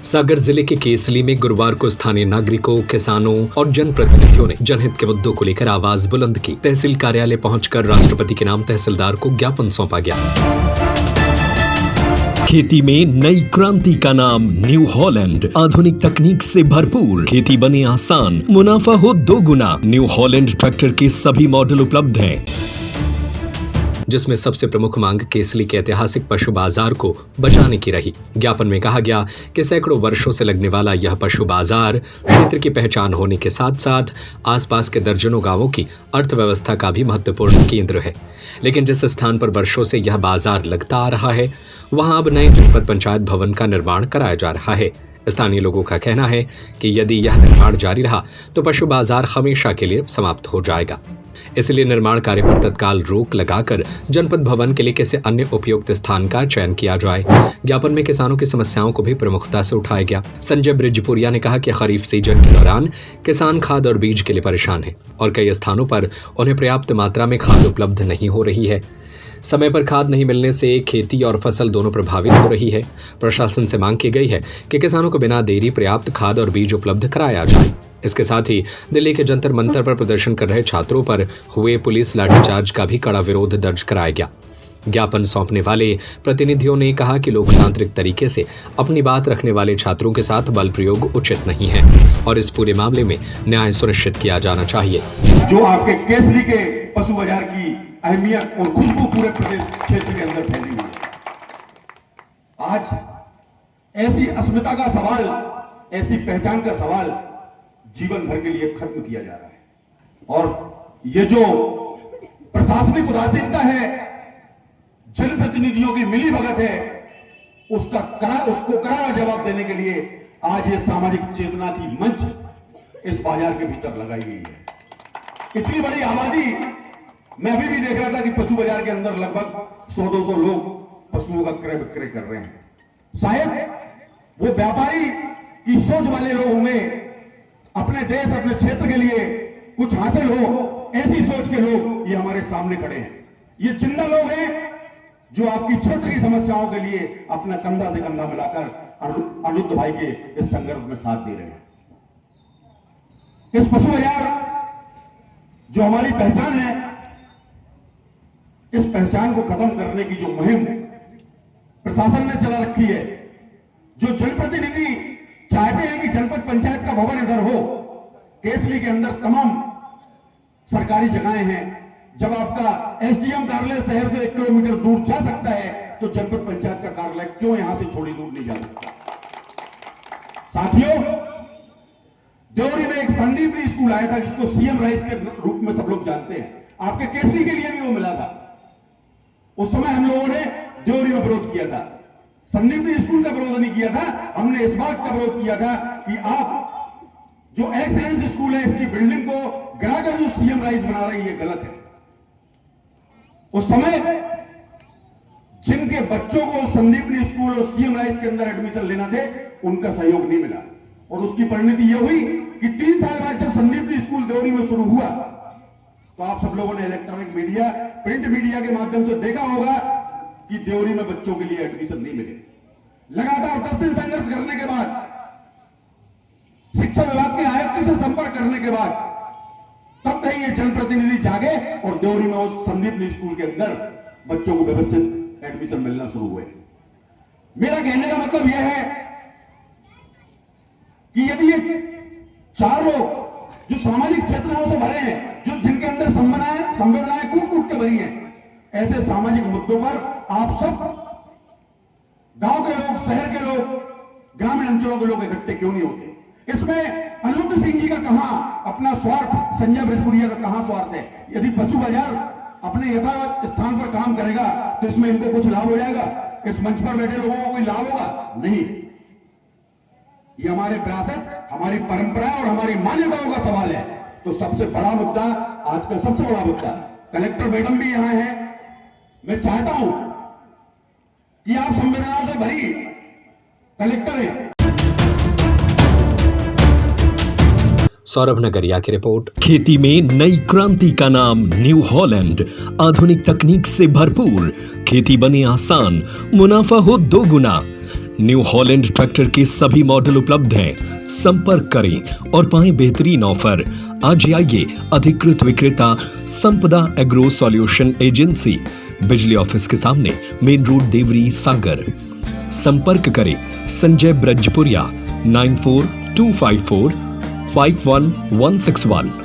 सागर जिले के केसली में गुरुवार को स्थानीय नागरिकों, किसानों और जनप्रतिनिधियों ने जनहित के मुद्दों को लेकर आवाज बुलंद की। तहसील कार्यालय पहुंचकर राष्ट्रपति के नाम तहसीलदार को ज्ञापन सौंपा गया। खेती में नई क्रांति का नाम न्यू हॉलैंड, आधुनिक तकनीक से भरपूर, खेती बने आसान, मुनाफा हो 2 गुना। न्यू हॉलैंड ट्रैक्टर के सभी मॉडल उपलब्ध हैं, जिसमें सबसे प्रमुख मांग केसली के ऐतिहासिक पशु बाजार को बचाने की रही। ज्ञापन में कहा गया कि सैकड़ों वर्षों से लगने वाला यह पशु बाजार क्षेत्र की पहचान होने के साथ साथ आसपास के दर्जनों गांवों की अर्थव्यवस्था का भी महत्वपूर्ण केंद्र है। लेकिन जिस स्थान पर वर्षों से यह बाजार लगता आ रहा है, वहां अब नए जनपद पंचायत भवन का निर्माण कराया जा रहा है। स्थानीय लोगों का कहना है कि यदि यह निर्माण जारी रहा तो पशु बाजार हमेशा के लिए समाप्त हो जाएगा। इसलिए निर्माण कार्य पर तत्काल रोक लगाकर जनपद भवन के लिए किसी अन्य उपयुक्त स्थान का चयन किया जाए। ज्ञापन में किसानों की समस्याओं को भी प्रमुखता से उठाया गया। संजय ब्रिजपुरिया ने कहा कि खरीफ सीजन के दौरान किसान खाद और बीज के लिए परेशान है और कई स्थानों पर उन्हें पर्याप्त मात्रा में खाद उपलब्ध नहीं हो रही है। समय पर खाद नहीं मिलने से खेती और फसल दोनों प्रभावित हो रही है। प्रशासन से मांग की गई है कि किसानों को बिना देरी पर्याप्त खाद और बीज उपलब्ध कराया जाए। इसके साथ ही दिल्ली के जंतर मंतर पर प्रदर्शन कर रहे छात्रों पर हुए पुलिस लाठीचार्ज का भी कड़ा विरोध दर्ज कराया गया। ज्ञापन सौंपने वाले प्रतिनिधियों ने कहा कि लोकतांत्रिक तरीके से अपनी बात रखने वाले छात्रों के साथ बल प्रयोग उचित नहीं है और इस पूरे मामले में न्याय सुनिश्चित किया जाना चाहिए। जो आपके केसली के पशु बाजार की अहमियत और खुशबू पूरे प्रदेश क्षेत्र के अंदर फैली हुई है। आज ऐसी अस्मिता का सवाल, ऐसी पहचान का सवाल जीवन भर के लिए खत्म किया जा रहा है और ये जो प्रशासनिक उदासीनता है, जनप्रतिनिधियों की मिलीभगत है, उसको करारा जवाब देने के लिए आज ये सामाजिक चेतना की मंच इस बाजार के भीतर लगाई गई है। इतनी बड़ी आबादी, मैं अभी भी देख रहा था कि पशु बाजार के अंदर लगभग 100-200 लोग पशुओं का क्रय विक्रय कर रहे हैं। शायद वो व्यापारी की सोच वाले लोग होंगे, अपने देश, अपने क्षेत्र के लिए कुछ हासिल हो, ऐसी सोच के लोग ये हमारे सामने खड़े हैं। ये जिंदा लोग हैं जो आपकी क्षेत्र की समस्याओं के लिए अपना कंधा से कंधा मिलाकर अनिरुद्ध भाई के इस संघर्ष में साथ दे रहे हैं। इस पशु बाजार जो हमारी पहचान है, इस पहचान को खत्म करने की जो मुहिम प्रशासन ने चला रखी है, जो जनप्रतिनिधि चाहते हैं कि जनपद पंचायत का भवन इधर हो, केसली के अंदर तमाम सरकारी जगहें हैं। जब आपका एसडीएम कार्यालय शहर से 1 किलोमीटर दूर जा सकता है तो जनपद पंचायत का कार्यालय क्यों यहां से थोड़ी दूर नहीं जा सकता? साथियों, देवरी में एक संदीपनी स्कूल आया था जिसको सीएम राइस के रूप में सब लोग जानते हैं। आपके केसली के लिए भी वो मिला था। उस समय हम लोगों ने देवरी में विरोध किया था। संदीपनी स्कूल का विरोध नहीं किया था, हमने इस बात का विरोध किया था कि आप जो एक्सीलेंस स्कूल है, इसकी बिल्डिंग को गिराकर जो सीएम राइस बना रही है, गलत है। उस समय जिनके बच्चों को संदीपनी स्कूल और सीएम राइस के अंदर एडमिशन लेना थे, उनका सहयोग नहीं मिला और उसकी परिणति यह हुई कि 3 साल बाद जब संदीपनी स्कूल देवरी में शुरू हुआ तो आप सब लोगों ने इलेक्ट्रॉनिक मीडिया, प्रिंट मीडिया के माध्यम से देखा होगा कि देवरी में बच्चों के लिए एडमिशन नहीं मिले। लगातार 10 दिन संघर्ष करने के बाद, शिक्षा विभाग के आयुक्त से संपर्क करने के बाद, तब कहीं ये जनप्रतिनिधि जागे और देवरी में उस संदीपनी स्कूल के अंदर बच्चों को व्यवस्थित एडमिशन मिलना शुरू हुए। मेरा कहने का मतलब यह है कि यदि ये 4 लोग जो सामाजिक चेतनाओं से भरे हैं, जो जिनके अंदर संवेदनाएं कूट कूट के भरी हैं, ऐसे सामाजिक मुद्दों पर आप सब गांव के लोग, शहर के लोग, ग्रामीण अंचलों के लोग इकट्ठे क्यों नहीं होते? इसमें अनिरुद्ध सिंह जी का कहां अपना स्वार्थ, संजय ब्रिजपुरिया का कहां स्वार्थ है? यदि पशु बाजार अपने यथावत स्थान पर काम करेगा तो इसमें इनको कुछ लाभ हो जाएगा? इस मंच पर बैठे लोगों को कोई लाभ होगा? नहीं। ये हमारे विरासत, हमारी परंपरा और हमारी मान्यताओं का सवाल है। तो सबसे बड़ा मुद्दा, आज का सबसे बड़ा मुद्दा, कलेक्टर मैडम भी यहां है, मैं चाहता हूं कि आप संवेदनाओं से भरी कलेक्टर हैं। सौरभ नगरिया की रिपोर्ट। खेती में नई क्रांति का नाम न्यू हॉलैंड, आधुनिक तकनीक से भरपूर, खेती बने आसान, मुनाफा हो 2 गुना। न्यू हॉलैंड ट्रैक्टर के सभी मॉडल उपलब्ध हैं। संपर्क करें और पाएं बेहतरीन ऑफर। आज ही आइए अधिकृत विक्रेता संपदा एग्रो सॉल्यूशन एजेंसी, बिजली ऑफिस के सामने, मेन रोड, देवरी, सागर। संपर्क करें संजय ब्रजपुरिया 9425451161।